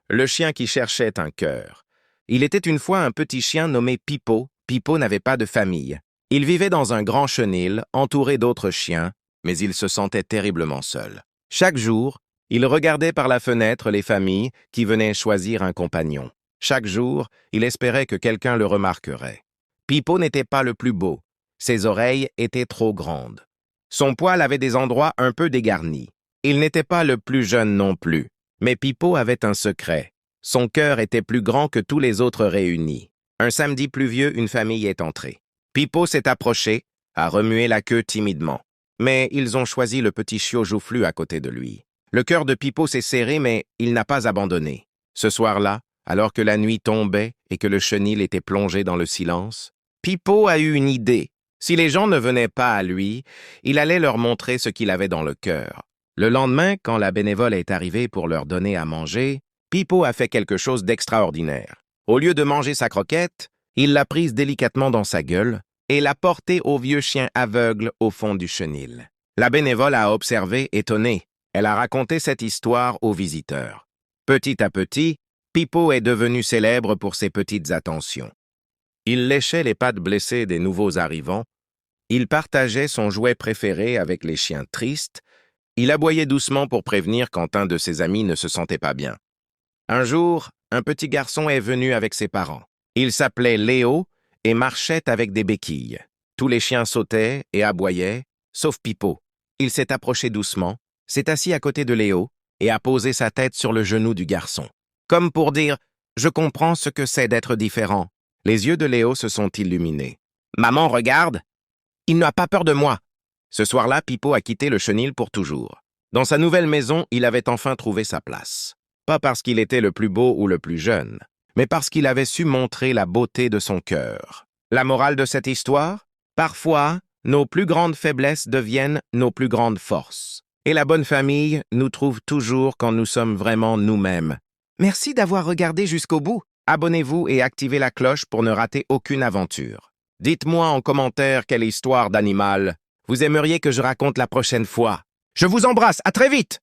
Le chien qui cherchait un cœur. Il était une fois un petit chien nommé Pipo. Pipo n'avait pas de famille. Il vivait dans un grand chenil, entouré d'autres chiens, mais il se sentait terriblement seul. Chaque jour, il regardait par la fenêtre les familles qui venaient choisir un compagnon. Chaque jour, il espérait que quelqu'un le remarquerait. Pipo n'était pas le plus beau. Ses oreilles étaient trop grandes. Son poil avait des endroits un peu dégarnis. Il n'était pas le plus jeune non plus. Mais Pipo avait un secret. Son cœur était plus grand que tous les autres réunis. Un samedi pluvieux, une famille est entrée. Pipo s'est approché, a remué la queue timidement. Mais ils ont choisi le petit chiot joufflu à côté de lui. Le cœur de Pipo s'est serré, mais il n'a pas abandonné. Ce soir-là, alors que la nuit tombait et que le chenil était plongé dans le silence, Pipo a eu une idée. Si les gens ne venaient pas à lui, il allait leur montrer ce qu'il avait dans le cœur. Le lendemain, quand la bénévole est arrivée pour leur donner à manger, Pipo a fait quelque chose d'extraordinaire. Au lieu de manger sa croquette, il l'a prise délicatement dans sa gueule et l'a portée au vieux chien aveugle au fond du chenil. La bénévole a observé, étonnée. Elle a raconté cette histoire aux visiteurs. Petit à petit, Pipo est devenu célèbre pour ses petites attentions. Il léchait les pattes blessées des nouveaux arrivants, il partageait son jouet préféré avec les chiens tristes, il aboyait doucement pour prévenir quand un de ses amis ne se sentait pas bien. Un jour, un petit garçon est venu avec ses parents. Il s'appelait Léo et marchait avec des béquilles. Tous les chiens sautaient et aboyaient, sauf Pipo. Il s'est approché doucement, s'est assis à côté de Léo et a posé sa tête sur le genou du garçon. Comme pour dire « Je comprends ce que c'est d'être différent ». Les yeux de Léo se sont illuminés. « Maman, regarde! Il n'a pas peur de moi !» Ce soir-là, Pipo a quitté le chenil pour toujours. Dans sa nouvelle maison, il avait enfin trouvé sa place. Pas parce qu'il était le plus beau ou le plus jeune, mais parce qu'il avait su montrer la beauté de son cœur. La morale de cette histoire? Parfois, nos plus grandes faiblesses deviennent nos plus grandes forces. Et la bonne famille nous trouve toujours quand nous sommes vraiment nous-mêmes. Merci d'avoir regardé jusqu'au bout. Abonnez-vous et activez la cloche pour ne rater aucune aventure. Dites-moi en commentaire quelle histoire d'animal vous aimeriez que je raconte la prochaine fois. Je vous embrasse, à très vite!